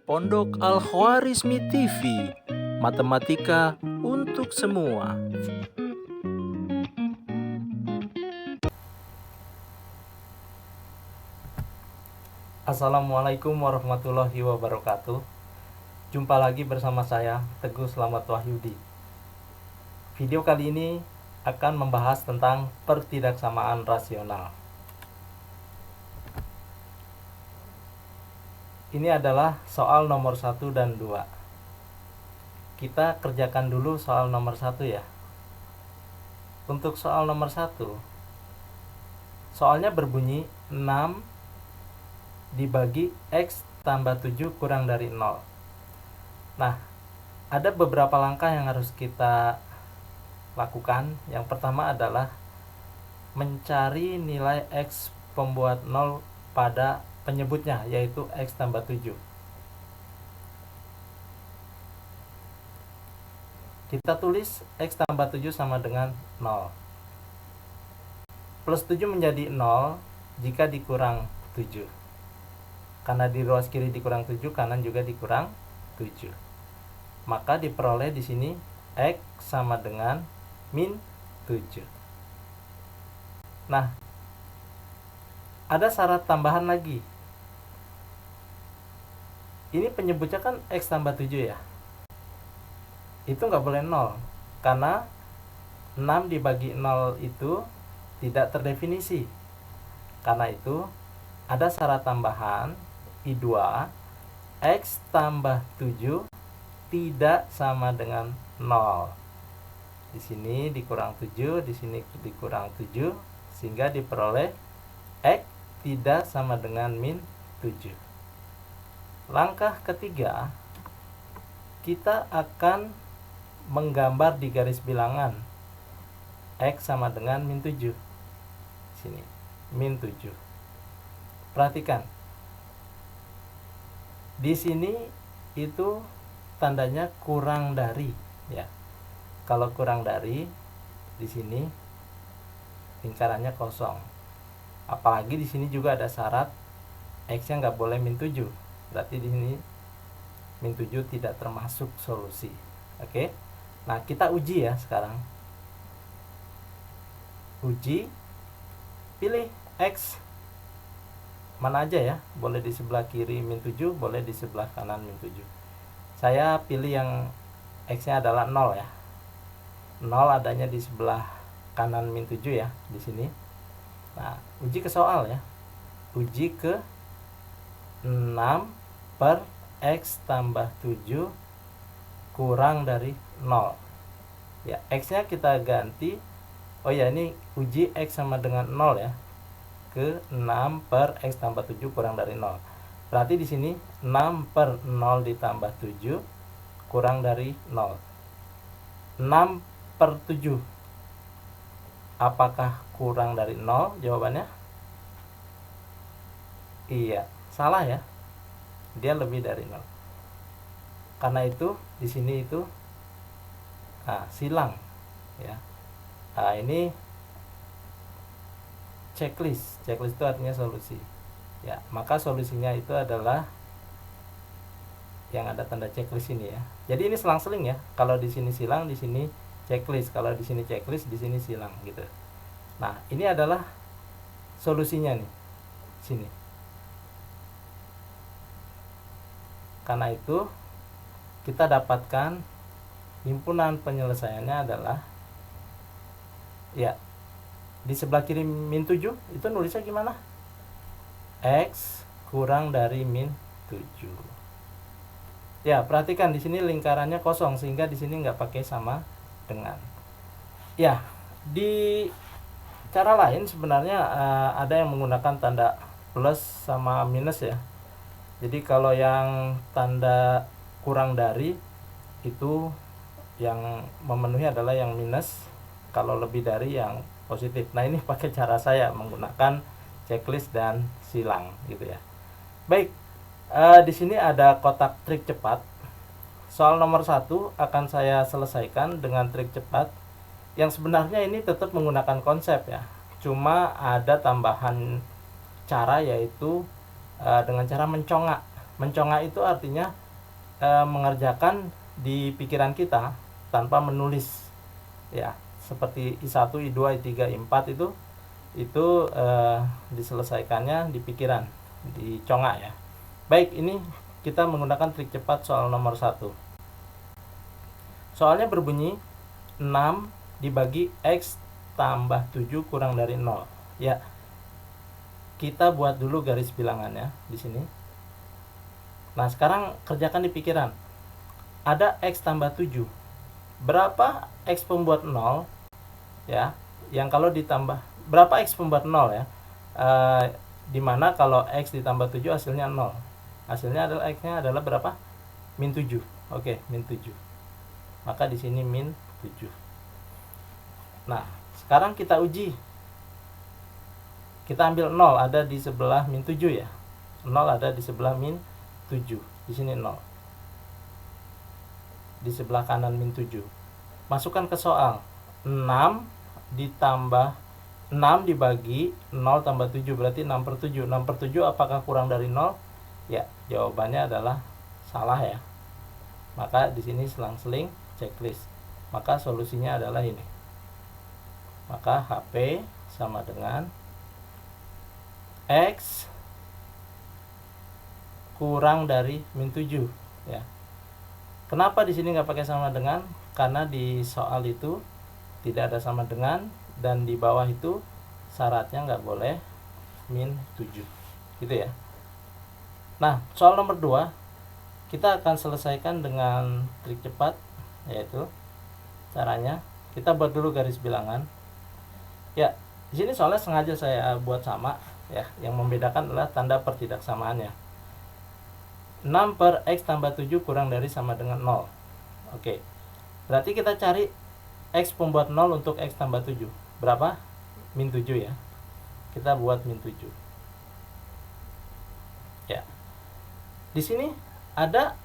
Pondok Al-Khwarizmi TV, Matematika untuk semua. Assalamualaikum warahmatullahi wabarakatuh. Jumpa lagi bersama saya, Teguh Slamet Wahyudi. Video kali ini akan membahas tentang pertidaksamaan rasional. Ini adalah soal nomor 1 dan 2. Kita kerjakan dulu soal nomor 1 ya. Untuk soal nomor 1, soalnya berbunyi 6 dibagi X tambah 7 kurang dari 0. Nah, ada beberapa langkah yang harus kita lakukan. Yang pertama adalah mencari nilai X pembuat 0 pada penyebutnya, yaitu X tambah 7. Kita tulis X tambah 7 sama dengan 0. Plus 7 menjadi 0 jika dikurang 7. Karena di ruas kiri dikurang 7, kanan juga dikurang 7. Maka diperoleh di sini X sama dengan min 7. Nah, ada syarat tambahan lagi. Ini penyebutnya kan X tambah 7 ya. Itu nggak boleh 0. Karena 6 dibagi 0 itu tidak terdefinisi. Karena itu ada syarat tambahan I2, X tambah 7 tidak sama dengan 0. Di sini dikurang 7, di sini dikurang 7, sehingga diperoleh X tidak sama dengan min 7. Langkah ketiga, kita akan menggambar di garis bilangan X sama dengan min 7. Sini, min 7. Perhatikan. Di sini itu tandanya kurang dari ya. Kalau kurang dari, di sini lingkarannya kosong. Apalagi di sini juga ada syarat X-nya nggak boleh min 7. Berarti di sini min 7 tidak termasuk solusi. Oke. Nah, kita uji ya sekarang. Uji, pilih X mana aja ya. Boleh di sebelah kiri min 7, boleh di sebelah kanan min 7. Saya pilih yang X-nya adalah 0 ya. 0 adanya di sebelah kanan min 7 ya, di sini. Nah, uji ke soal ya. Uji ke 6 per X tambah 7 kurang dari 0. Ya, X-nya kita ganti. Oh ya, ini uji X sama dengan 0 ya. Ke 6 per X tambah 7 kurang dari 0. Berarti di sini 6 per 0 ditambah 7 kurang dari 0. 6 per 7. Apakah kurang dari 0? Jawabannya iya, salah ya. Dia lebih dari 0. Karena itu di sini itu silang ya. Nah, ini checklist. Checklist itu artinya solusi. Ya, maka solusinya itu adalah yang ada tanda checklist ini ya. Jadi ini selang-seling ya. Kalau di sini silang, di sini checklist. Kalau di sini checklist, di sini silang gitu. Nah, ini adalah solusinya nih. Sini. Karena itu kita dapatkan himpunan penyelesaiannya adalah ya, di sebelah kiri min 7 itu nulisnya gimana? X kurang dari min 7. Ya, perhatikan di sini lingkarannya kosong sehingga di sini nggak pakai sama dengan. Ya, di cara lain sebenarnya ada yang menggunakan tanda plus sama minus ya. Jadi kalau yang tanda kurang dari itu yang memenuhi adalah yang minus, kalau lebih dari yang positif. Nah, ini pakai cara saya menggunakan checklist dan silang gitu ya. Baik, di sini ada kotak trik cepat. Soal nomor 1 akan saya selesaikan dengan trik cepat. Yang sebenarnya ini tetap menggunakan konsep ya. Cuma ada tambahan cara, yaitu dengan cara mencongak. Mencongak itu artinya mengerjakan di pikiran kita tanpa menulis, ya, seperti I1, I2, I3, I4 itu diselesaikannya di pikiran, dicongak ya. Baik, ini kita menggunakan trik cepat soal nomor 1. Soalnya berbunyi 6 dibagi X tambah 7 kurang dari 0. Ya, kita buat dulu garis bilangannya di sini. Nah, sekarang kerjakan di pikiran. Ada X tambah 7. Berapa X pembuat 0? Ya, yang kalau ditambah, berapa X pembuat 0 ya? Dimana kalau X ditambah 7 hasilnya 0. Hasilnya adalah X-nya adalah berapa? Min 7. Oke, min 7. Maka di sini min 7. Nah, sekarang kita uji. Kita ambil 0 ada di sebelah min 7 ya. 0 ada di sebelah min 7. Di sini 0. Di sebelah kanan min 7. Masukkan ke soal. 6 ditambah 6 dibagi 0 tambah 7 berarti 6/7. 6/7 apakah kurang dari 0? Ya, jawabannya adalah salah ya. Maka di sini selang-seling checklist. Maka solusinya adalah ini. Maka HP sama dengan X kurang dari min 7 ya. Kenapa di sini nggak pakai sama dengan? Karena di soal itu tidak ada sama dengan, dan di bawah itu syaratnya nggak boleh min 7 gitu ya. Nah, soal nomor 2 kita akan selesaikan dengan trik cepat, yaitu caranya kita buat dulu garis bilangan. Ya, di sini soalnya sengaja saya buat sama ya. Yang membedakan adalah tanda pertidaksamaannya. 6 per X tambah 7 kurang dari sama dengan 0. Oke. Berarti kita cari X pembuat 0 untuk X tambah 7. Berapa? Min 7 ya. Kita buat min 7. Ya. Di sini ada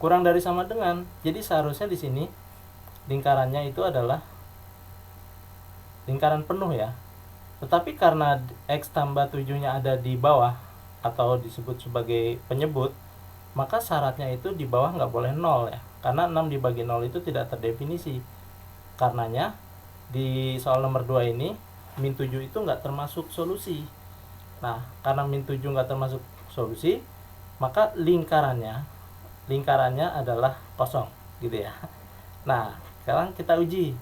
kurang dari sama dengan. Jadi seharusnya di sini lingkarannya itu adalah lingkaran penuh ya. Tetapi karena X tambah 7-nya ada di bawah atau disebut sebagai penyebut, maka syaratnya itu di bawah nggak boleh 0 ya. Karena 6 dibagi 0 itu tidak terdefinisi. Karenanya di soal nomor 2 ini min 7 itu nggak termasuk solusi. Nah, karena min 7 nggak termasuk solusi, maka lingkarannya adalah kosong gitu ya. Nah, sekarang kita uji.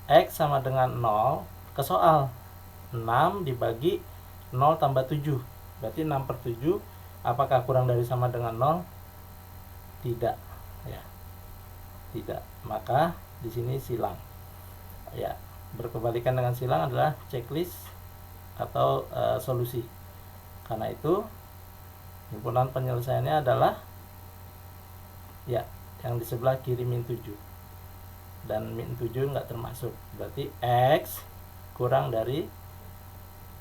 X sama dengan 0 ke soal. 6 dibagi 0 tambah 7 berarti 6/7. Apakah kurang dari sama dengan 0? Tidak ya. Tidak. Maka di sini silang. Ya, berkebalikan dengan silang adalah checklist atau solusi. Karena itu himpunan penyelesaiannya adalah ya, yang di sebelah kiri min 7. Dan min 7 nggak termasuk. Berarti X kurang dari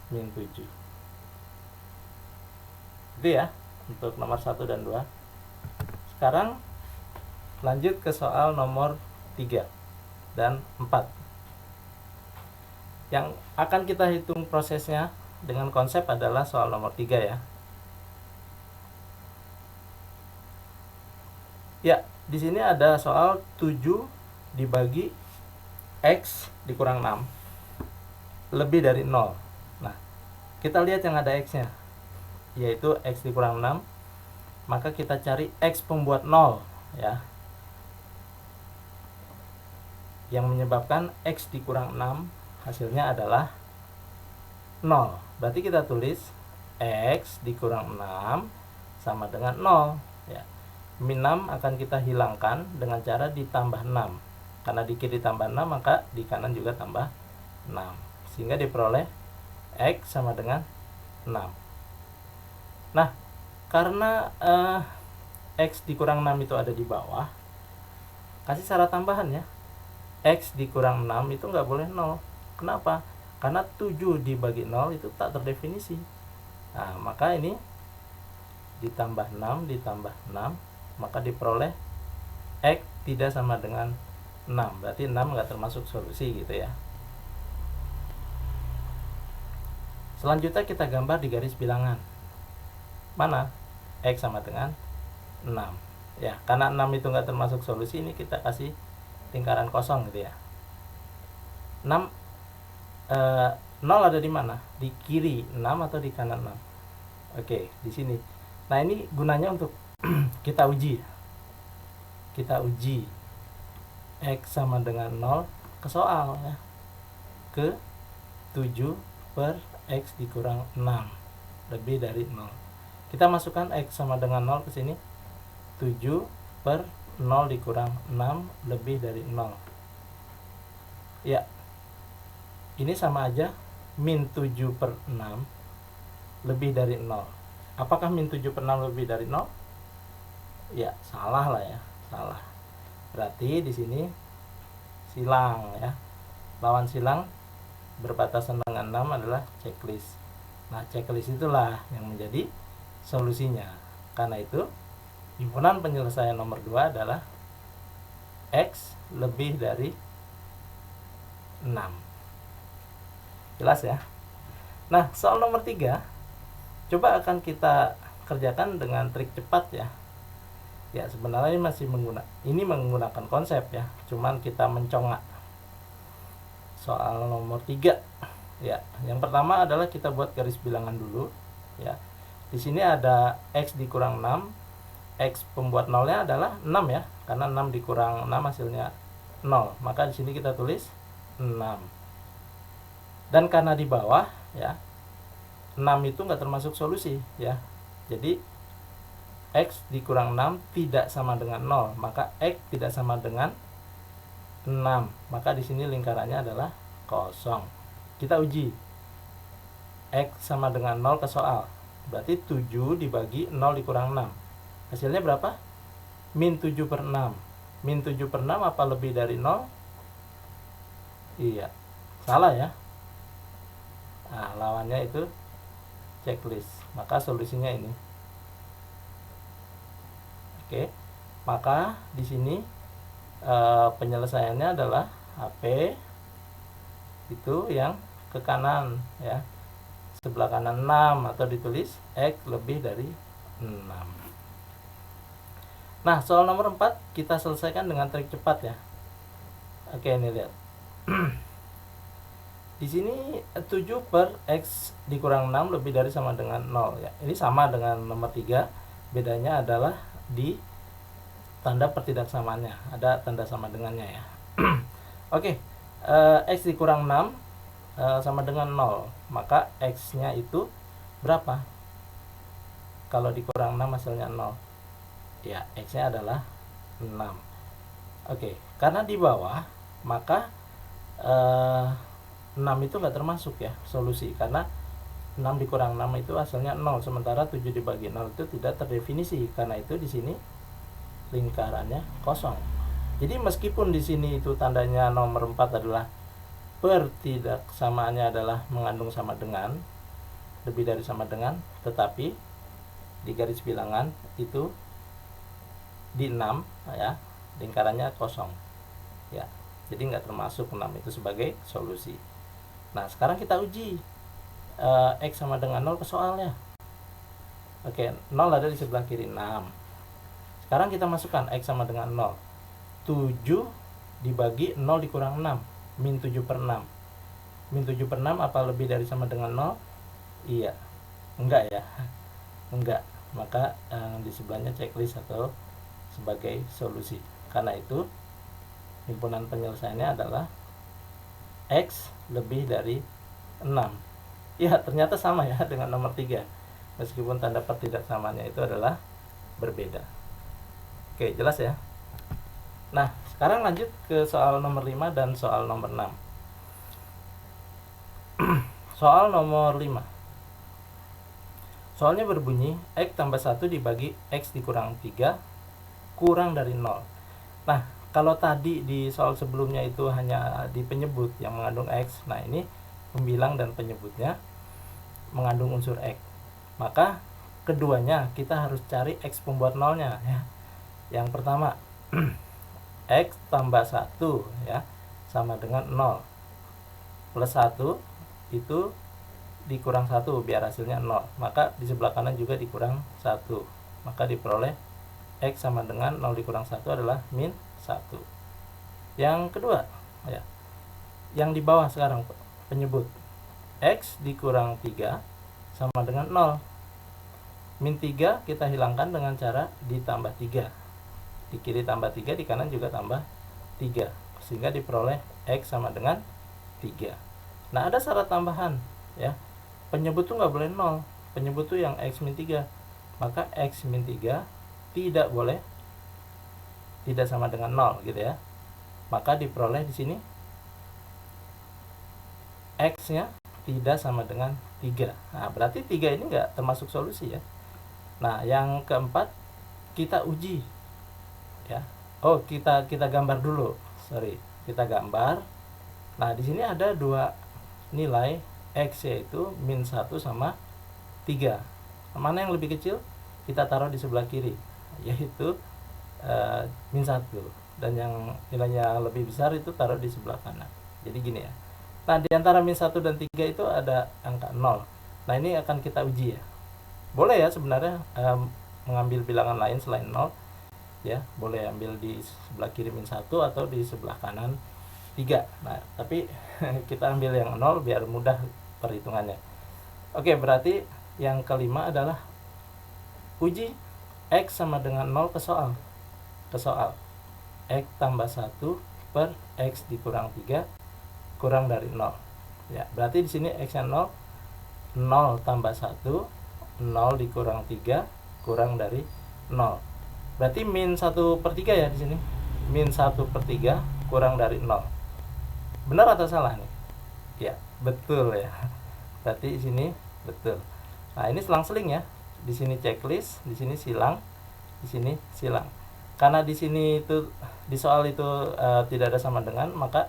min 7. Itu ya untuk nomor 1 dan 2. Sekarang lanjut ke soal nomor 3 dan 4. Yang akan kita hitung prosesnya dengan konsep adalah soal nomor 3 ya. Ya, di sini ada soal 7 dibagi X dikurang 6 lebih dari 0. Nah, kita lihat yang ada X-nya, yaitu X dikurang 6. Maka kita cari X pembuat 0 ya, yang menyebabkan X dikurang 6 hasilnya adalah 0. Berarti kita tulis X dikurang 6 sama dengan 0 ya. Min 6 akan kita hilangkan dengan cara ditambah 6. Karena di kiri tambah 6, maka di kanan juga tambah 6. Sehingga diperoleh X sama dengan 6. Nah, karena X dikurang 6 itu ada di bawah, kasih syarat tambahan ya. X dikurang 6 itu nggak boleh 0. Kenapa? Karena 7 dibagi 0 itu tak terdefinisi. Nah, maka ini ditambah 6 ditambah 6, maka diperoleh X tidak sama dengan 6. Berarti 6 nggak termasuk solusi gitu ya. Selanjutnya kita gambar di garis bilangan. Mana? X sama dengan 6. Ya, karena 6 itu nggak termasuk solusi, ini kita kasih lingkaran kosong gitu ya. 6 0 ada di mana? Di kiri 6 atau di kanan 6? Oke, di sini. Nah, ini gunanya untuk kita uji. Kita uji X sama dengan 0 ke soal ya. Ke 7 per X dikurang 6 lebih dari 0. Kita masukkan X sama dengan 0 ke sini. 7 per 0 dikurang 6 lebih dari 0. Ya, ini sama aja min 7 per 6 lebih dari 0. Apakah min 7 per 6 lebih dari 0? Ya, salah lah ya, salah. Berarti di sini silang ya. Lawan silang berbatasan dengan 6 adalah checklist. Nah, checklist itulah yang menjadi solusinya. Karena itu, himpunan penyelesaian nomor 2 adalah X lebih dari 6. Jelas ya? Nah, soal nomor 3 coba akan kita kerjakan dengan trik cepat ya. Ya, sebenarnya ini menggunakan konsep ya, cuman kita mencongak. Soal nomor 3 ya, yang pertama adalah kita buat garis bilangan dulu ya. Di sini ada X dikurang 6. X pembuat nolnya adalah 6 ya, karena 6 dikurang 6 hasilnya 0. Maka di sini kita tulis 6. Dan karena di bawah ya, 6 itu nggak termasuk solusi ya. Jadi X dikurang 6 tidak sama dengan 0, maka X tidak sama dengan 6. Maka di sini lingkarannya adalah kosong. Kita uji X sama dengan 0 ke soal. Berarti 7 dibagi 0 dikurang 6. Hasilnya berapa? Min 7 per 6. Min 7 per 6 apa lebih dari 0? Iya, salah ya. Nah, lawannya itu checklist. Maka solusinya ini. Oke, maka di sini penyelesaiannya adalah HP itu yang ke kanan ya, sebelah kanan 6, atau ditulis X lebih dari 6. Nah, soal nomor 4 kita selesaikan dengan trik cepat ya. Oke, ini lihat. Di sini 7 per X dikurang 6 lebih dari sama dengan 0 ya. Ini sama dengan nomor 3, bedanya adalah di tanda pertidaksamaannya, ada tanda sama dengannya ya. Oke, X dikurang 6 sama dengan 0, maka X nya itu berapa? Kalau dikurang 6 hasilnya 0 ya, X nya adalah 6. Oke, karena di bawah maka 6 itu nggak termasuk ya solusi, karena 6 dikurang 6 itu hasilnya 0, sementara 7 dibagi 0 itu tidak terdefinisi. Karena itu di sini lingkarannya kosong. Jadi meskipun di sini itu tandanya nomor 4 adalah pertidaksamaannya adalah mengandung sama dengan, lebih dari sama dengan, tetapi di garis bilangan itu di 6 ya, lingkarannya kosong ya. Jadi nggak termasuk 6 itu sebagai solusi. Nah, sekarang kita uji X sama dengan 0 ke soalnya. Oke, 0 ada di sebelah kiri 6. Sekarang kita masukkan X sama dengan 0. 7 dibagi 0 dikurang 6, min 7 per 6. Min 7 per 6 apa lebih dari sama dengan 0? Iya. Enggak ya. Enggak. Maka di sebelahnya checklist atau sebagai solusi. Karena itu himpunan penyelesaiannya adalah X lebih dari 6. Ya, ternyata sama ya dengan nomor 3. Meskipun tanda pertidaksamaannya itu adalah berbeda. Oke, jelas ya. Nah, sekarang lanjut ke soal nomor 5 dan soal nomor 6. Soal nomor 5. Soalnya berbunyi X tambah 1 dibagi X dikurang 3 kurang dari 0. Nah, kalau tadi di soal sebelumnya itu hanya di penyebut yang mengandung X, nah ini pembilang dan penyebutnya mengandung unsur X. Maka keduanya kita harus cari X pembuat nolnya ya. Yang pertama X tambah 1 ya sama dengan 0, plus 1 itu dikurang 1 biar hasilnya 0, maka di sebelah kanan juga dikurang 1 maka diperoleh X sama dengan 0 dikurang 1 adalah min 1. Yang kedua, ya, yang di bawah sekarang penyebut X dikurang 3 sama dengan 0. Min 3 kita hilangkan dengan cara ditambah 3. Di kiri tambah 3, di kanan juga tambah 3, sehingga diperoleh X sama dengan 3. Nah, ada syarat tambahan, ya. Penyebut tuh nggak boleh 0. Penyebut tuh yang X min 3. Maka X min 3 tidak boleh tidak sama dengan 0 gitu ya. Maka diperoleh di sini X-nya tidak sama dengan 3. Nah, berarti 3 ini nggak termasuk solusi ya. Nah, yang keempat kita uji ya. Oh, kita gambar dulu. Sorry, kita gambar. Nah, di sini ada dua nilai X, yaitu min 1 sama 3. Mana yang lebih kecil? Kita taruh di sebelah kiri, yaitu min 1. Dan yang nilainya lebih besar itu taruh di sebelah kanan. Jadi gini ya. Nah, di antara min 1 dan 3 itu ada angka 0. Nah, ini akan kita uji ya. Boleh ya sebenarnya mengambil bilangan lain selain 0. Ya, boleh ambil di sebelah kiri min 1 atau di sebelah kanan 3. Nah, tapi kita ambil yang 0 biar mudah perhitungannya. Oke, berarti yang kelima adalah uji X sama dengan 0 ke soal. X tambah 1 per X dikurang 3 kurang dari 0. Ya, berarti di sini X-nya 0. 0 tambah 1, 0 dikurang 3 kurang dari 0. Berarti min 1 per 3 ya di sini. Min 1 per 3 kurang dari 0. Benar atau salah nih? Ya, betul ya. Berarti di sini betul. Nah, ini selang-seling ya. Di sini checklist, di sini silang, di sini silang. Karena di sini itu di soal itu tidak ada sama dengan, maka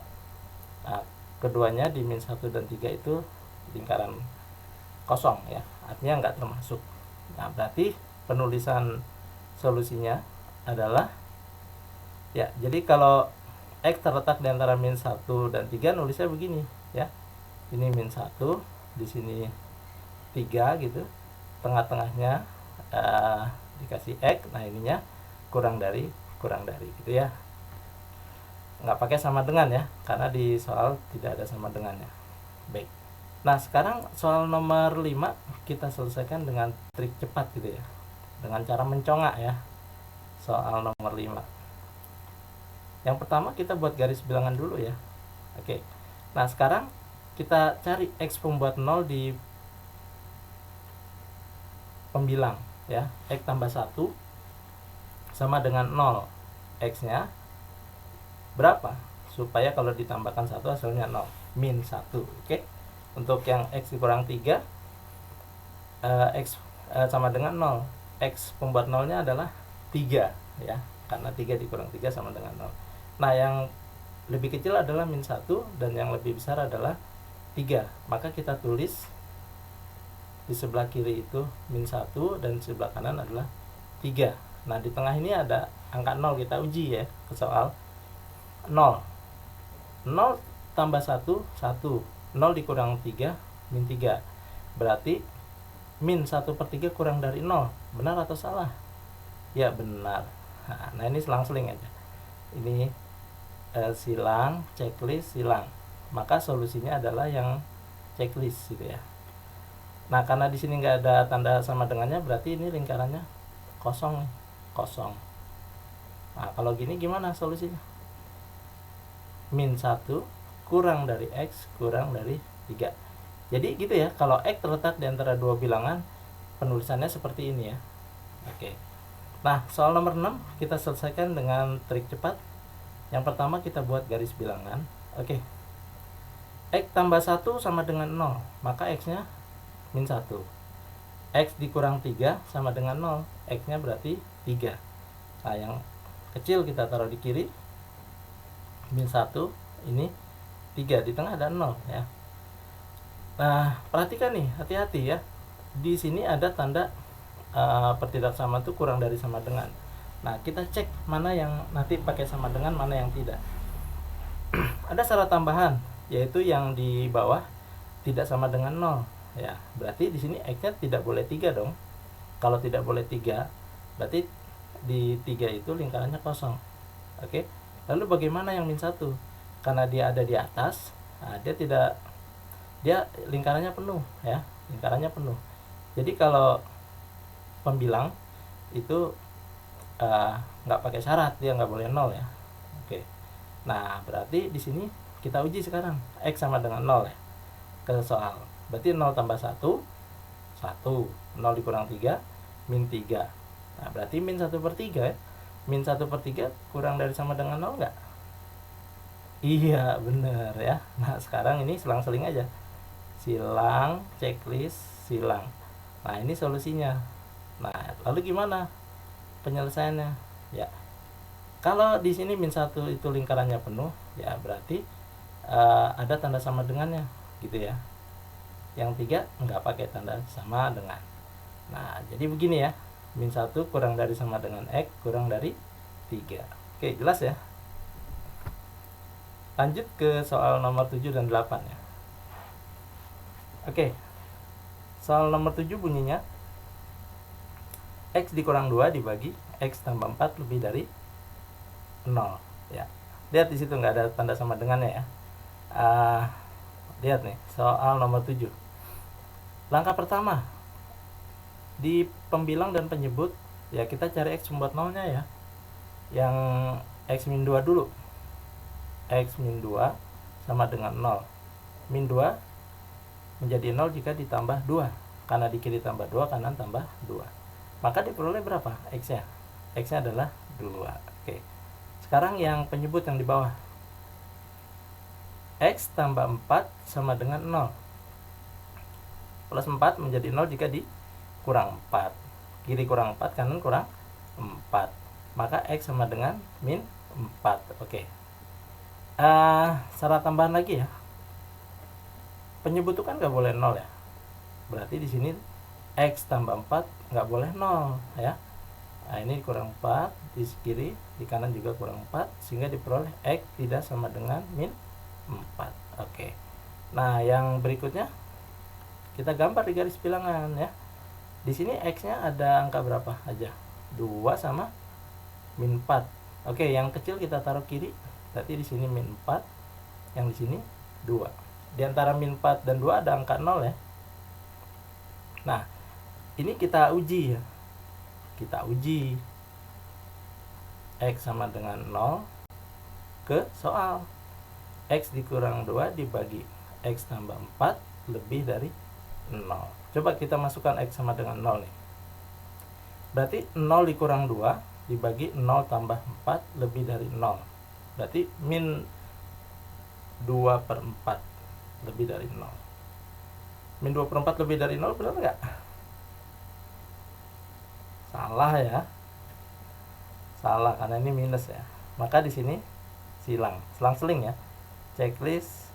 keduanya di min 1 dan 3 itu lingkaran kosong ya. Artinya nggak termasuk. Nah, berarti penulisan solusinya adalah ya, jadi kalau X terletak di antara min 1 dan 3, nulisnya begini ya. Ini min 1, di sini 3 gitu. Tengah-tengahnya dikasih X. Nah, ininya kurang dari gitu ya. Nggak pakai sama dengan ya, karena di soal tidak ada sama dengannya. Baik. Nah, sekarang soal nomor 5 kita selesaikan dengan trik cepat gitu ya. Dengan cara mencongak ya. Soal nomor 5. Yang pertama kita buat garis bilangan dulu ya. Oke. Nah, sekarang kita cari X pembuat 0 di pembilang ya. X tambah 1 sama dengan 0. X-nya berapa? Supaya kalau ditambahkan 1 hasilnya 0. Min 1. Oke. Untuk yang X dikurang 3, X sama dengan 0. X pembuat 0-nya adalah 3 ya. Karena 3 dikurang 3 sama dengan 0. Nah, yang lebih kecil adalah min 1 dan yang lebih besar adalah 3. Maka kita tulis di sebelah kiri itu min 1 dan di sebelah kanan adalah 3. Nah, di tengah ini ada angka 0, kita uji ya ke soal. 0 tambah 1, 1. 0 dikurang 3, min 3. Berarti min 1 per 3 kurang dari 0. Benar atau salah? Ya, benar. Nah, ini selang-seling aja. Ini silang, checklist, silang. Maka solusinya adalah yang checklist gitu ya. Nah, karena di sini nggak ada tanda sama dengannya, berarti ini lingkarannya kosong nih. Kosong. Nah, kalau gini gimana solusinya? Min 1 kurang dari X kurang dari 3. Jadi gitu ya, kalau X terletak di antara dua bilangan, penulisannya seperti ini ya. Oke. Nah, soal nomor 6 kita selesaikan dengan trik cepat. Yang pertama kita buat garis bilangan. Oke. X tambah 1 sama dengan 0, maka X-nya min 1. X dikurang 3 sama dengan 0, X-nya berarti 3. Nah, yang kecil kita taruh di kiri, min 1, ini 3, di tengah ada 0 ya. Nah, perhatikan nih, hati-hati ya. Di sini ada tanda pertidaksamaan itu kurang dari sama dengan. Nah, kita cek mana yang nanti pakai sama dengan, mana yang tidak. Ada syarat tambahan, yaitu yang di bawah tidak sama dengan 0 ya. Berarti di sini X-nya tidak boleh 3 dong. Kalau tidak boleh 3, Berarti di 3 itu lingkarannya kosong. Oke. Lalu bagaimana yang min 1? Karena dia ada di atas, nah dia lingkarannya penuh ya, lingkarannya penuh. Jadi kalau pembilang itu nggak pakai syarat, dia nggak boleh 0 ya. Oke. Nah, berarti di sini kita uji sekarang X sama dengan 0 ya ke soal. Berarti 0 tambah 1 1, 0 dikurang 3 min 3. Nah, berarti min 1/3 ya. Min 1/3 kurang dari sama dengan 0 nggak? Iya, bener ya. Nah, sekarang ini selang-seling aja. Silang, checklist, silang. Nah, ini solusinya. Nah, lalu gimana penyelesaiannya? Ya, kalau di sini min 1 itu lingkarannya penuh, ya berarti ada tanda sama dengannya, gitu ya. Yang 3 nggak pakai tanda sama dengan. Nah, jadi begini ya. Min 1 kurang dari sama dengan X kurang dari 3. Oke, jelas ya? Lanjut ke soal nomor 7 dan 8 ya. Oke. Soal nomor 7 bunyinya X dikurang 2 dibagi X tambah 4 lebih dari 0 ya. Lihat di situ nggak ada tanda sama dengannya ya. Lihat nih, soal nomor 7. Langkah pertama, di pembilang dan penyebut ya kita cari X membuat nolnya ya. Yang X min 2 dulu. X min 2 sama dengan 0. Min 2 menjadi 0 jika ditambah 2. Karena di kiri tambah 2, kanan tambah 2. Maka diperoleh berapa X-nya? X-nya adalah 2. Oke. Sekarang yang penyebut yang di bawah. X tambah 4 sama dengan 0. Plus 4 menjadi 0 jika dikurang 4. Kiri kurang 4, kanan kurang 4. Maka X sama dengan min 4. Oke. Syarat tambahan lagi ya. Penyebut itu kan nggak boleh 0 ya. Berarti di sini X tambah 4 nggak boleh 0 ya. Nah, ini kurang 4 di kiri, di kanan juga kurang 4, sehingga diperoleh X tidak sama dengan min 4. Oke. Nah, yang berikutnya kita gambar di garis bilangan ya. Di sini X-nya ada angka berapa aja? 2 sama min 4. Oke, yang kecil kita taruh kiri. Berarti di sini min 4, yang di sini 2. Di antara min 4 dan 2 ada angka 0 ya. Nah, ini kita uji ya. Kita uji X sama dengan 0 ke soal. X dikurang 2 dibagi X tambah 4 lebih dari 0. Coba kita masukkan X sama dengan 0 nih. Berarti 0 dikurang 2 dibagi 0 tambah 4 lebih dari 0. Berarti min 2/4 lebih dari 0. Min 2/4 lebih dari 0 benar nggak? Salah ya. Salah karena ini minus ya. Maka di sini silang, selang-seling ya. Checklist,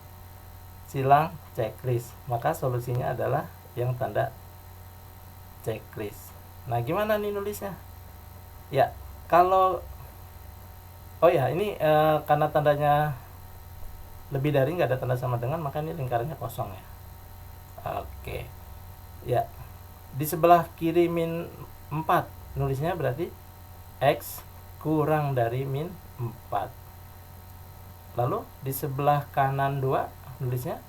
silang, checklist. Maka solusinya adalah yang tanda checklist. Nah, gimana nih nulisnya? Ya, kalau ini karena tandanya lebih dari nggak ada tanda sama dengan, maka ini lingkarannya kosong ya. Oke. Ya. Di sebelah kiri min 4 nulisnya berarti X kurang dari min 4. Lalu di sebelah kanan 2 nulisnya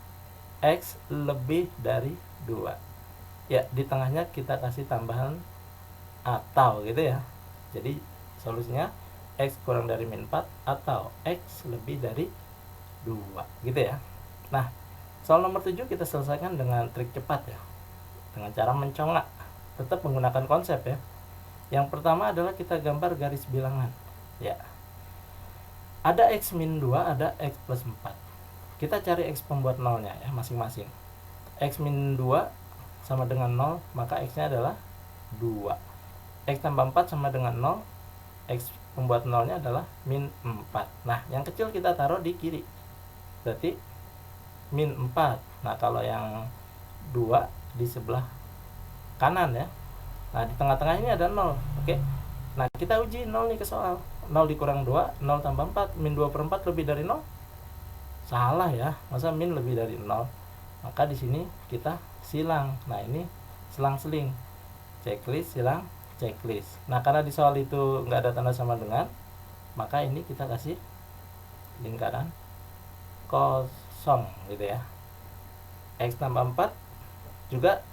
X lebih dari 2. Ya, di tengahnya kita kasih tambahan atau gitu ya. Jadi solusinya X kurang dari min 4 atau X lebih dari 2 gitu ya. Nah, soal nomor 7 kita selesaikan dengan trik cepat ya. Dengan cara mencongak. Tetap menggunakan konsep ya. Yang pertama adalah kita gambar garis bilangan. Ya. Ada X min 2, ada X plus 4. Kita cari X pembuat nolnya ya masing-masing. X min 2 sama dengan 0, maka X-nya adalah 2. X tambah 4 sama dengan 0, X pembuat nolnya adalah min 4. Nah, yang kecil kita taruh di kiri. Berarti min 4. Nah, kalau yang 2 di sebelah kanan ya. Nah, di tengah-tengah ini ada 0. Oke. Nah, kita uji 0 nih ke soal. 0 dikurang 2, 0 tambah 4, min 2/4 lebih dari 0. Salah ya. Masa min lebih dari 0? Maka di sini kita silang. Nah, ini selang-seling. Checklist, silang, checklist. Nah, karena di soal itu nggak ada tanda sama dengan, maka ini kita kasih lingkaran kosong gitu ya. X tambah 4 juga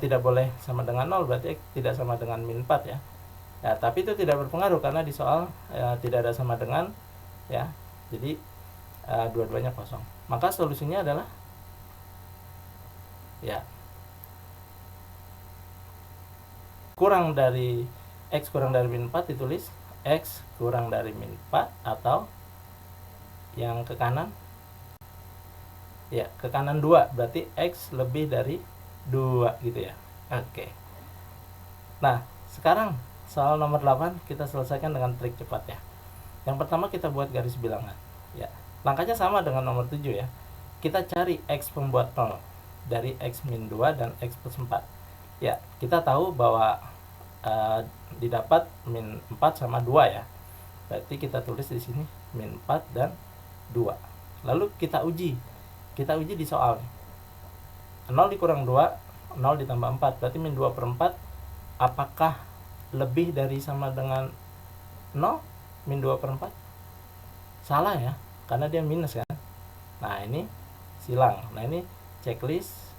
tidak boleh sama dengan 0, berarti X tidak sama dengan min 4 ya. Ya, tapi itu tidak berpengaruh karena di soal tidak ada sama dengan ya. Jadi dua-duanya kosong. Maka solusinya adalah ya kurang dari X kurang dari min 4 ditulis X kurang dari min 4 atau yang ke kanan ya ke kanan 2, berarti X lebih dari 2 gitu ya. Oke. Nah, sekarang soal nomor 8 kita selesaikan dengan trik cepat ya. Yang pertama kita buat garis bilangan ya. Langkahnya sama dengan nomor 7 ya. Kita cari X pembuat 0 dari X min 2 dan X plus 4 ya. Kita tahu bahwa didapat min 4 sama 2 ya. Berarti kita tulis di sini min 4 dan 2. Lalu kita uji di soal 0 dikurang 2, 0 ditambah 4, berarti min 2 per 4 apakah lebih dari sama dengan 0? Min 2 per 4 salah ya, karena dia minus kan. Nah, ini silang. Nah, ini checklist,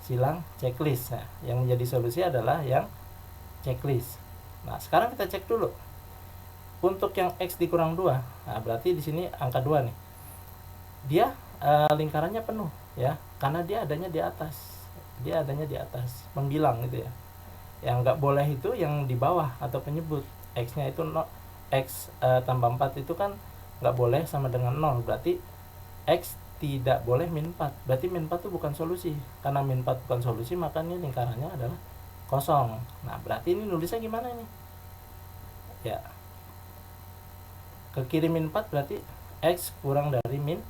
silang, checklist. Nah, yang menjadi solusi adalah yang checklist. Nah, sekarang kita cek dulu untuk yang X dikurang 2. Nah, berarti di sini angka 2 nih, dia lingkarannya penuh ya, karena dia adanya di atas membilang gitu ya. Yang nggak boleh itu yang di bawah atau penyebut. X nya itu X tambah 4 itu kan nggak boleh sama dengan 0, berarti X tidak boleh min 4, berarti min 4 itu bukan solusi. Karena min 4 bukan solusi, maka ini lingkarannya adalah kosong. Nah, berarti ini nulisnya gimana ini ya, ke kiri min 4 berarti X kurang dari min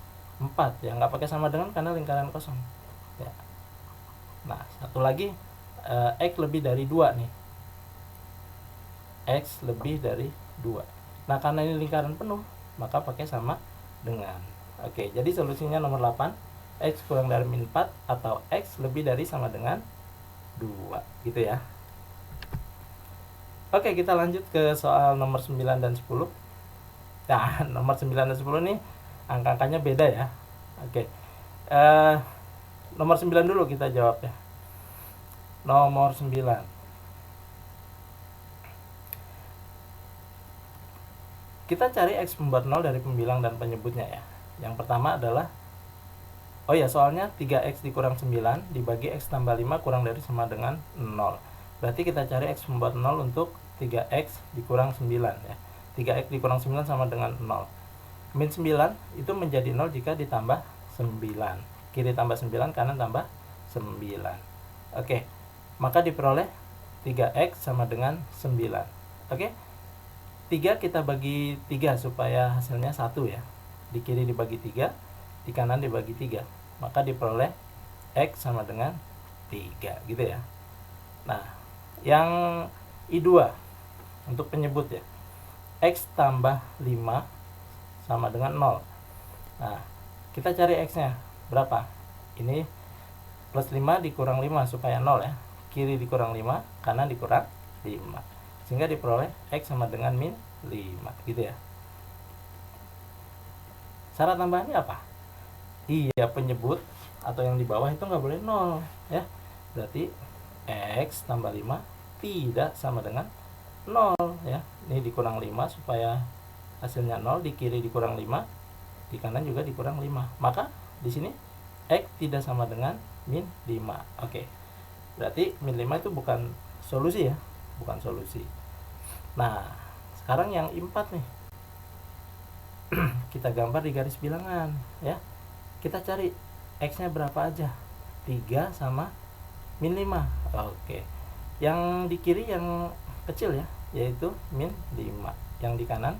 4 ya, nggak pakai sama dengan karena lingkaran kosong ya. Nah, satu lagi X lebih dari 2 nih, X lebih dari 2. Nah, karena ini lingkaran penuh, maka pakai sama dengan. Oke, jadi solusinya nomor 8, X kurang dari min 4 atau X lebih dari sama dengan 2 gitu ya. Oke, kita lanjut ke soal nomor 9 dan 10. Nah, nomor 9 dan 10 nih angka-angkanya beda ya. Oke. Nomor 9 dulu kita jawab ya. Nomor 9. Kita cari X pembuat 0 dari pembilang dan penyebutnya ya. Yang pertama adalah soalnya 3X dikurang 9 dibagi X tambah 5 kurang dari sama dengan 0. Berarti kita cari X pembuat 0 untuk 3X dikurang 9 ya. 3X dikurang 9 sama dengan 0. Min 9 itu menjadi 0 jika ditambah 9. Kiri tambah 9, kanan tambah 9. Oke. Maka diperoleh 3X sama dengan 9. Oke. 3 kita bagi 3 supaya hasilnya 1 ya. Di kiri dibagi 3, di kanan dibagi 3. Maka diperoleh X sama dengan 3 gitu ya. Nah, yang I2 untuk penyebut ya. X tambah 5 sama dengan 0. Nah, kita cari X-nya berapa? Ini plus 5 dikurang 5 supaya 0 ya. Kiri dikurang 5, kanan dikurang 5. Sehingga diperoleh X sama dengan min 5 gitu ya. Syarat tambahannya apa? Iya, penyebut atau yang di bawah itu nggak boleh 0 ya. Berarti X tambah 5 tidak sama dengan 0 ya. Ini dikurang 5 supaya hasilnya 0, di kiri dikurang 5, di kanan juga dikurang 5. Maka di sini X tidak sama dengan min 5. Oke. Berarti min 5 itu bukan solusi ya, bukan solusi. Nah, sekarang yang I4 nih. Kita gambar di garis bilangan ya. Kita cari X-nya berapa aja? 3 sama min 5. Oke. Yang di kiri yang kecil ya, yaitu min 5. Yang di kanan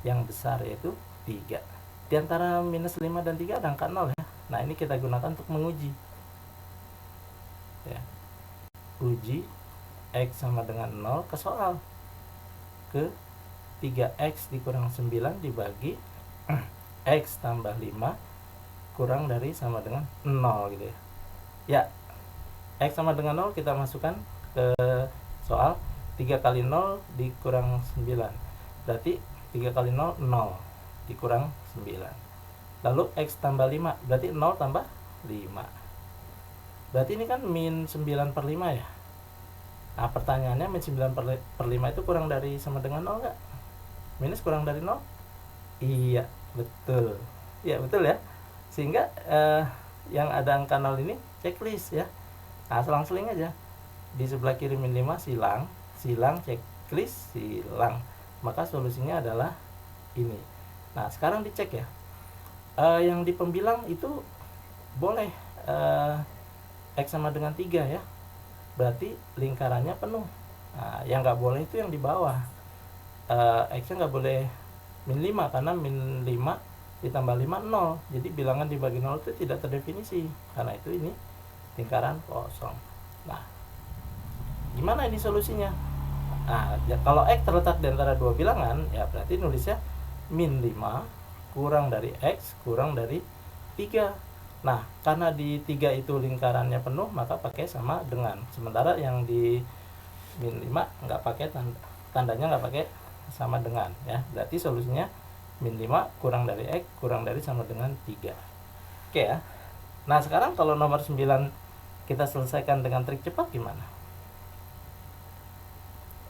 yang besar yaitu 3. Di antara minus 5 dan 3 ada angka 0 ya. Nah, ini kita gunakan untuk menguji ya. Uji X sama dengan 0 ke soal. Ke 3X dikurang 9 dibagi X tambah 5 kurang dari sama dengan 0 gitu ya. Ya, X sama dengan 0 kita masukkan ke soal. 3 kali 0 dikurang 9. Berarti 3 kali 0, 0 dikurang 9. Lalu X tambah 5, berarti 0 tambah 5. Berarti ini kan min 9 per 5 ya. Nah pertanyaannya, min 9 per 5 itu kurang dari sama dengan 0 nggak? Minus kurang dari 0? Iya, betul. Iya, betul ya. Sehingga yang ada angka 0 ini checklist ya. Nah, selang-seling aja. Di sebelah kiri min 5 silang, checklist, silang. Maka solusinya adalah ini. Nah, sekarang dicek ya. Yang di pembilang itu boleh X sama dengan 3 ya. Berarti lingkarannya penuh. Nah, yang nggak boleh itu yang di bawah. X-nya nggak boleh min 5, karena min 5 ditambah 5, 0. Jadi bilangan dibagi 0 itu tidak terdefinisi. Karena itu ini lingkaran kosong. Nah, gimana ini solusinya? Nah, kalau X terletak di antara dua bilangan, ya berarti nulisnya min 5 kurang dari X kurang dari 3. Nah, karena di 3 itu lingkarannya penuh, maka pakai sama dengan. Sementara yang di min 5 nggak pakai tandanya, nggak pakai sama dengan ya. Berarti solusinya min 5 kurang dari X kurang dari sama dengan 3. Oke ya. Nah, sekarang kalau nomor 9 kita selesaikan dengan trik cepat gimana?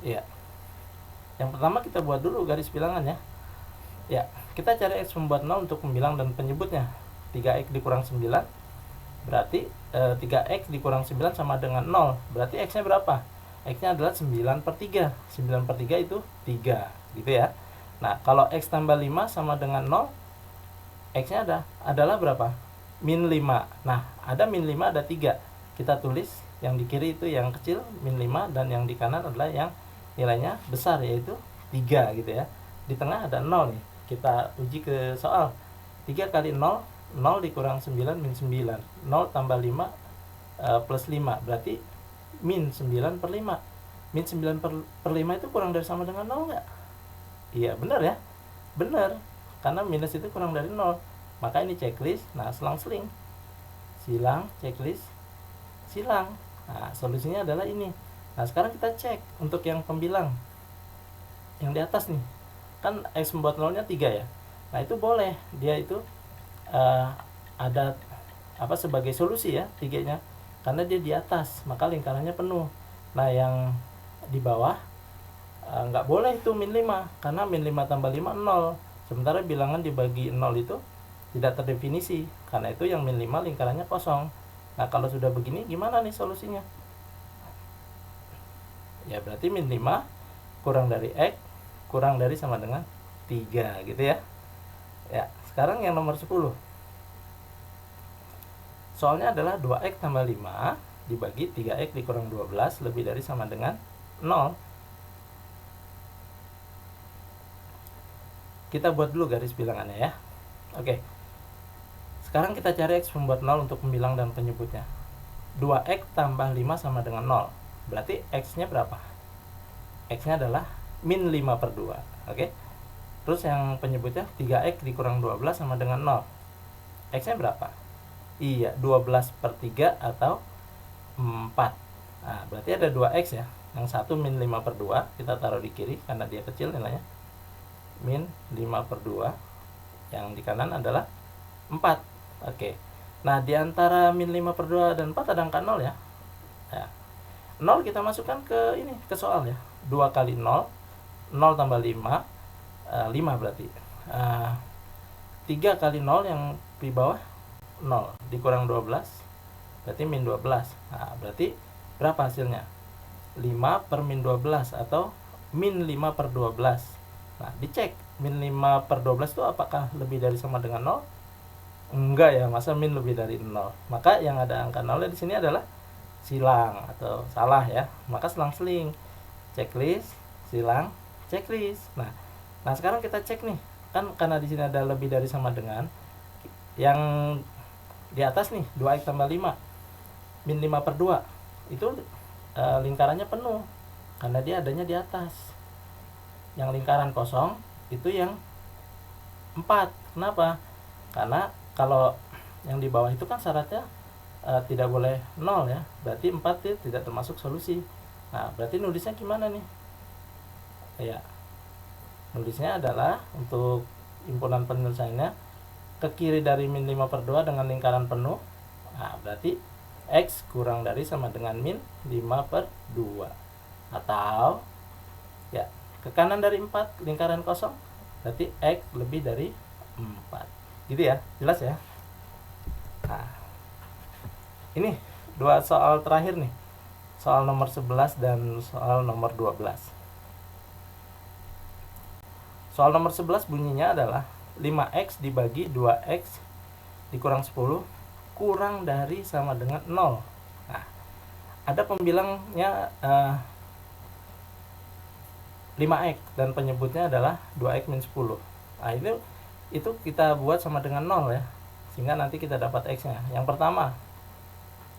Ya. Yang pertama kita buat dulu garis bilangan ya. Ya, kita cari X membuat 0 untuk pembilang dan penyebutnya. 3X dikurang 9 berarti 3X dikurang 9 sama dengan 0. Berarti X nya berapa? X nya adalah 9 per 3. 9 per 3 itu 3 gitu ya. Nah, kalau X tambah 5 sama dengan 0, X nya adalah berapa? Min 5. Nah, ada min 5, ada 3. Kita tulis yang di kiri itu yang kecil min 5, dan yang di kanan adalah yang nilainya besar, yaitu 3 gitu ya. Di tengah ada 0 nih. Kita uji ke soal. 3 kali 0, 0 dikurang 9 min 9. 0 tambah 5 plus 5. Berarti min 9 per 5. Min 9 per 5 itu kurang dari sama dengan 0 nggak? Iya, benar ya? Benar. Karena minus itu kurang dari 0. Maka ini checklist. Nah, selang-seling. Silang, checklist, silang. Nah, solusinya adalah ini. Nah, sekarang kita cek untuk yang pembilang. Yang di atas nih. Kan X membuat 0-nya 3 ya. Nah, itu boleh. Dia itu ada apa sebagai solusi ya, 3-nya. Karena dia di atas, maka lingkarannya penuh. Nah, yang di bawah nggak boleh itu min 5, karena min 5 tambah 5, 0. Sementara bilangan dibagi 0 itu tidak terdefinisi. Karena itu yang min 5 lingkarannya kosong. Nah, kalau sudah begini gimana nih solusinya? Ya berarti min 5 kurang dari X kurang dari sama dengan 3 gitu ya. Ya, sekarang yang nomor 10. Soalnya adalah 2X tambah 5 dibagi 3X dikurang 12 lebih dari sama dengan 0. Kita buat dulu garis bilangannya ya. Oke. Sekarang kita cari X membuat 0 untuk pembilang dan penyebutnya. 2X tambah 5 sama dengan 0. Berarti X-nya berapa? X-nya adalah min 5 per 2. Oke. Terus yang penyebutnya 3X dikurang 12 sama dengan 0. X-nya berapa? Iya, 12 per 3 atau 4. Nah, berarti ada 2X ya. Yang satu min 5 per 2. Kita taruh di kiri karena dia kecil nilainya. Min 5 per 2. Yang di kanan adalah 4. Oke. Nah, di antara min 5 per 2 dan 4 ada angka 0 ya. Ya. 0 kita masukkan ke ini, ke soal ya. 2 kali 0, 0 tambah 5, 5 berarti. 3 kali 0 yang di bawah 0 dikurang 12, berarti min 12. Nah, berarti berapa hasilnya? 5 per min 12 atau min 5 per 12. Nah, dicek min 5 per 12 itu apakah lebih dari sama dengan 0? Enggak ya, masa min lebih dari 0. Maka yang ada angka 0 di sini adalah silang atau salah ya. Maka selang-seling. Checklist, silang, checklist. Nah, sekarang kita cek nih. Kan karena di sini ada lebih dari sama dengan, yang di atas nih 2X tambah 5 min 5 per 2 itu lingkarannya penuh karena dia adanya di atas. Yang lingkaran kosong itu yang 4. Kenapa? Karena kalau yang di bawah itu kan syaratnya tidak boleh 0 ya. Berarti 4 itu tidak termasuk solusi. Nah, berarti nulisnya gimana nih? Ya, nulisnya adalah untuk himpunan penyelesaiannya ke kiri dari min 5/2 dengan lingkaran penuh. Nah, berarti X kurang dari sama dengan min 5/2. Atau ya, ke kanan dari 4 lingkaran kosong, berarti X lebih dari 4. Gitu ya, jelas ya. Nah, ini dua soal terakhir nih. Soal nomor 11 dan soal nomor 12. Soal nomor 11 bunyinya adalah 5X dibagi 2X dikurang 10 kurang dari sama dengan 0. Nah, ada pembilangnya 5X dan penyebutnya adalah 2X min 10. Nah, itu kita buat sama dengan 0 ya. Sehingga nanti kita dapat X-nya. Yang pertama,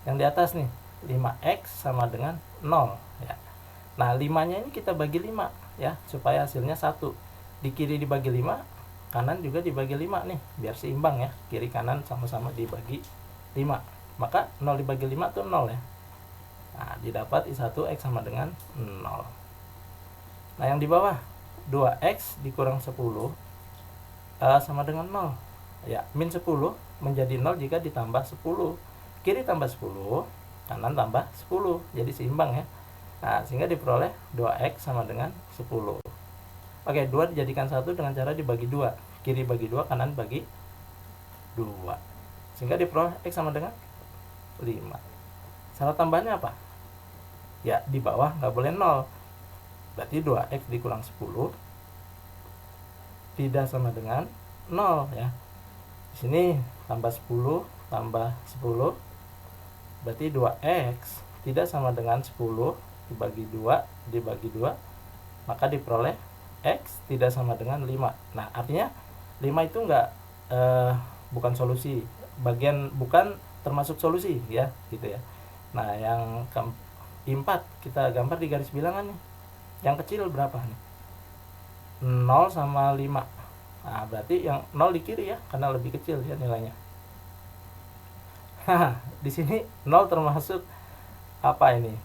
yang di atas nih, 5X sama dengan 0 ya. Nah, 5-nya ini kita bagi 5 ya, supaya hasilnya 1. Di kiri dibagi 5, kanan juga dibagi 5 nih, biar seimbang ya. Kiri kanan sama-sama dibagi 5. Maka 0 dibagi 5 itu 0 ya. Nah, didapat I1X sama dengan 0. Nah, yang di bawah 2X dikurang 10 sama dengan 0. Ya, min 10 menjadi 0 jika ditambah 10. Kiri tambah 10, kanan tambah 10. Jadi seimbang ya. Nah, sehingga diperoleh 2X sama dengan 10. Oke, 2 dijadikan 1 dengan cara dibagi 2. Kiri bagi 2, kanan bagi 2. Sehingga diperoleh X sama dengan 5. Syarat tambahnya apa? Ya, di bawah nggak boleh 0. Berarti 2X dikurang 10 tidak sama dengan 0 ya. Di sini tambah 10 tambah 10 berarti 2X tidak sama dengan 10 dibagi 2, maka diperoleh X tidak sama dengan 5. Nah, artinya 5 itu bukan solusi, bukan termasuk solusi ya, gitu ya. Nah, yang keempat kita gambar di garis bilangan nih. Yang kecil berapa nih? 0 sama 5. Nah, berarti yang 0 di kiri ya, karena lebih kecil ya nilainya. Di sini 0 termasuk apa ini?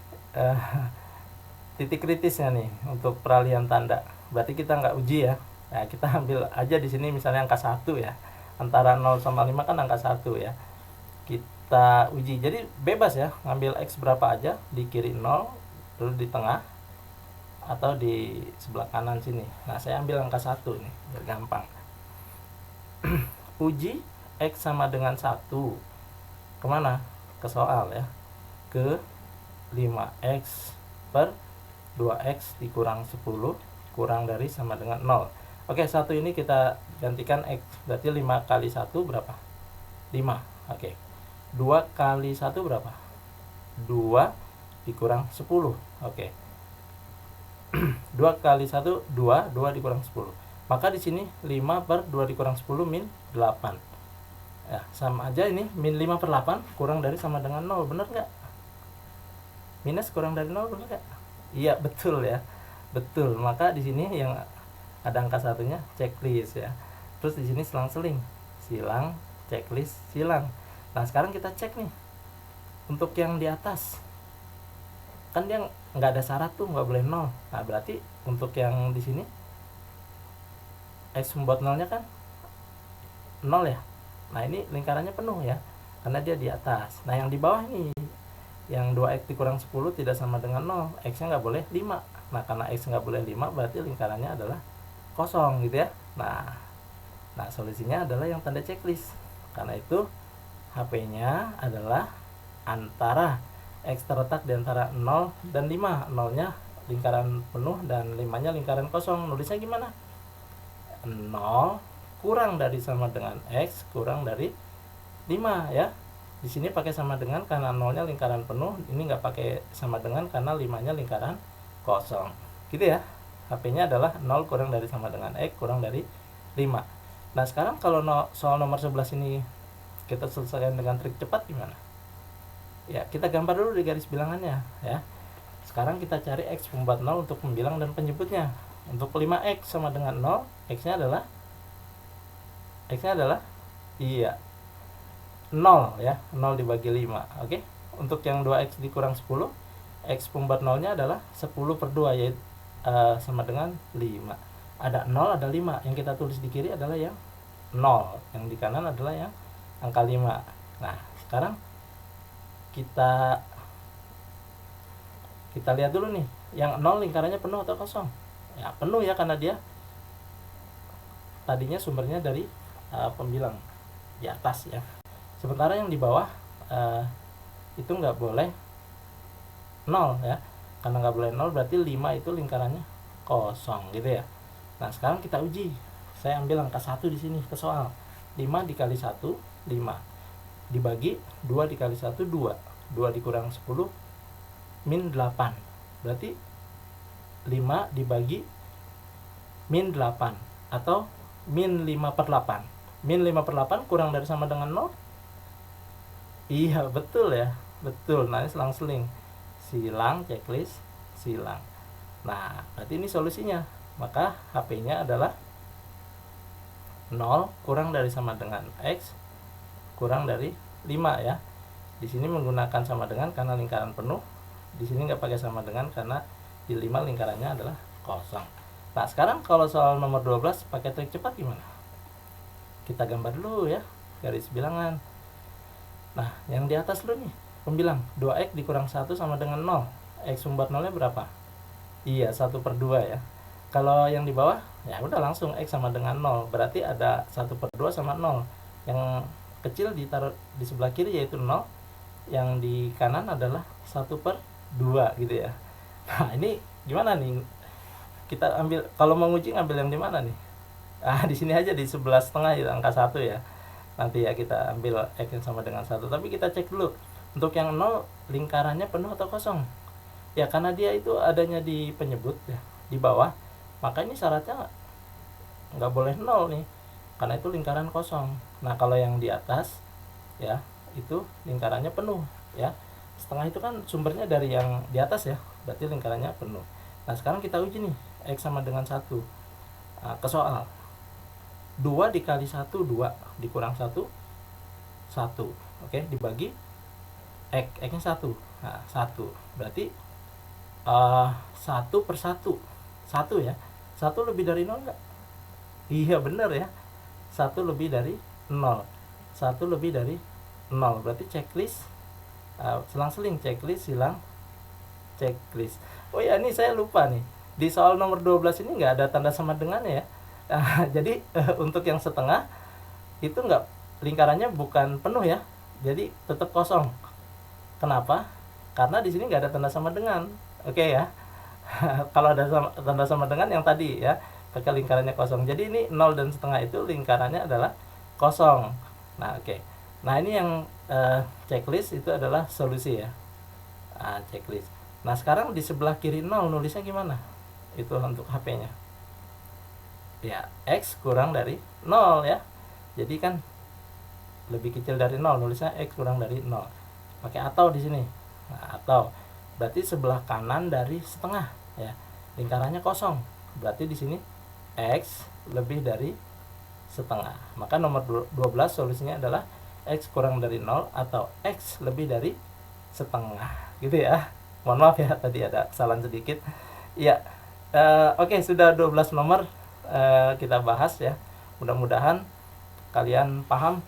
Titik kritisnya nih untuk peralihan tanda. Berarti kita nggak uji ya. Nah, kita ambil aja di sini misalnya angka 1 ya. Antara 0 sama 5 kan angka 1 ya. Kita uji. Jadi bebas ya, ngambil X berapa aja, di kiri 0, terus di tengah atau di sebelah kanan sini. Nah, saya ambil angka 1 nih, biar gampang. Uji X sama dengan 1. Kemana? Ke soal ya. Ke 5X per 2X dikurang 10 kurang dari sama dengan 0. Oke, 1 ini kita gantikan X. Berarti 5 kali 1 berapa? 5. Oke. 2 kali 1 berapa? 2 dikurang 10. Oke. 2 kali 1, 2. 2 dikurang 10. Maka di sini 5 per 2 dikurang 10 min 8. Ya, sama aja ini. Min 5 per 8 kurang dari sama dengan 0. Bener nggak? Minus kurang dari 0, bener nggak? Iya, betul ya. Betul. Maka di sini yang ada angka satunya checklist ya. Terus di sini selang-seling. Silang, checklist, silang. Nah, sekarang kita cek nih. Untuk yang di atas. Kan dia nggak ada syarat tuh, nggak boleh 0. Nah, berarti untuk yang di sini X membuat 0-nya kan 0 ya. Nah, ini lingkarannya penuh ya. Karena dia di atas. Nah, yang di bawah nih, yang 2X dikurang 10 tidak sama dengan 0. X-nya nggak boleh 5. Nah, karena X nggak boleh 5, berarti lingkarannya adalah kosong gitu ya. Nah, solusinya adalah yang tanda checklist. Karena itu HP-nya adalah antara X terletak di antara 0 dan 5. 0-nya lingkaran penuh dan 5-nya lingkaran kosong. Nulisnya gimana? 0 kurang dari sama dengan X kurang dari 5 ya. Di sini pakai sama dengan karena 0-nya lingkaran penuh, ini nggak pakai sama dengan karena 5-nya lingkaran kosong. Gitu ya. HP-nya adalah 0 kurang dari sama dengan X kurang dari 5. Nah, sekarang kalau soal nomor 11 ini kita selesaikan dengan trik cepat gimana? Ya, kita gambar dulu di garis bilangannya ya. Sekarang kita cari X pembuat 0 untuk pembilang dan penyebutnya. Untuk 5X sama dengan 0, X-nya adalah iya 0 ya, 0 dibagi 5. Oke. Untuk yang 2X dikurang 10, X pembuat 0-nya adalah 10 per 2, sama dengan 5. Ada 0, ada 5. Yang kita tulis di kiri adalah yang 0, yang di kanan adalah yang angka 5. Nah, sekarang kita lihat dulu nih, yang 0 lingkarannya penuh atau kosong? Ya, penuh ya, karena dia tadinya sumbernya dari pembilang di atas ya. Sementara yang di bawah itu nggak boleh 0 ya. Karena nggak boleh 0 berarti 5 itu lingkarannya kosong gitu ya. Nah, sekarang kita uji. Saya ambil angka 1 di sini ke soal. 5 dikali 1, 5. Dibagi 2 dikali 1, 2. 2 dikurang 10, min 8. Berarti 5 dibagi min 8. Atau min 5/8. Min 5/8 kurang dari sama dengan 0? Iya, betul ya. Betul. Nah, ini selang-seling. Silang, checklist, silang. Nah, berarti ini solusinya. Maka HP-nya adalah 0 kurang dari sama dengan X kurang dari 5 ya. Di sini menggunakan sama dengan karena lingkaran penuh. Di sini nggak pakai sama dengan karena di 5 lingkarannya adalah kosong. Nah, sekarang kalau soal nomor 12 pakai trik cepat gimana? Kita gambar dulu ya, garis bilangan. Nah, yang di atas dulu nih, pembilang 2X dikurang 1 sama dengan 0. X sumber 0-nya berapa? Iya, 1/2 ya. Kalau yang di bawah, ya udah langsung X sama dengan 0. Berarti ada 1/2 sama 0. Yang kecil ditaruh di sebelah kiri yaitu 0. Yang di kanan adalah 1/2 gitu ya. Nah, ini gimana nih? Kita ambil, kalau mau nguji ngambil yang di mana nih? Di sini aja di 11,5 ya, angka 1 ya. Nanti ya kita ambil X yang sama dengan 1. Tapi kita cek dulu. Untuk yang 0 lingkarannya penuh atau kosong? Ya, karena dia itu adanya di penyebut ya, di bawah. Maka ini syaratnya nggak boleh 0 nih, karena itu lingkaran kosong. Nah, kalau yang di atas ya, itu lingkarannya penuh ya. Setengah itu kan sumbernya dari yang di atas ya, berarti lingkarannya penuh. Nah, sekarang kita uji nih, X sama dengan 1. Ke soal. 2 dikali 1, 2. Dikurang 1, 1. Oke, dibagi X-nya 1. Nah, 1. Berarti 1/1. 1 ya. 1 lebih dari 0 enggak? Iya, benar ya. 1 lebih dari 0. 1 lebih dari 0. Berarti checklist, selang-seling, checklist, silang, checklist. Oh ya, ini saya lupa nih. Di soal nomor 12 ini nggak ada tanda sama dengannya ya. Jadi untuk yang setengah itu nggak, lingkarannya bukan penuh ya. Jadi tetap kosong. Kenapa? Karena di sini nggak ada tanda sama dengan. Oke ya. Kalau ada tanda sama dengan yang tadi ya, pakai lingkarannya kosong. Jadi ini 0 dan setengah itu lingkarannya adalah kosong. Nah, oke. Nah, ini yang checklist itu adalah solusi ya. Checklist. Nah, sekarang di sebelah kiri 0 nulisnya gimana? Itu untuk HP-nya. Ya, X kurang dari 0 ya. Jadi kan lebih kecil dari 0, nulisnya X kurang dari 0. Pakai atau di sini. Nah, atau berarti sebelah kanan dari setengah ya. Lingkarannya kosong. Berarti di sini X lebih dari setengah. Maka nomor 12 solusinya adalah X kurang dari 0 atau X lebih dari setengah. Gitu ya. Mohon maaf ya, tadi ada kesalahan sedikit. Ya. Oke, sudah 12 nomor kita bahas ya. Mudah-mudahan kalian paham.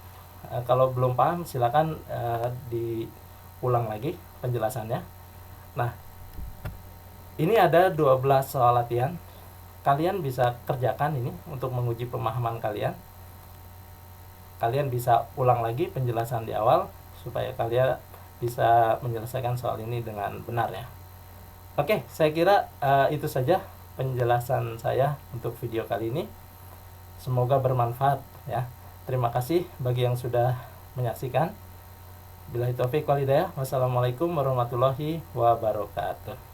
Kalau belum paham silakan diulang lagi penjelasannya. Nah, ini ada 12 soal latihan. Kalian bisa kerjakan ini untuk menguji pemahaman kalian. Kalian bisa ulang lagi penjelasan di awal supaya kalian bisa menyelesaikan soal ini dengan benar ya. Oke, saya kira itu saja penjelasan saya untuk video kali ini. Semoga bermanfaat ya. Terima kasih bagi yang sudah menyaksikan. Billahi taufiq wal hidayah. Wassalamualaikum warahmatullahi wabarakatuh.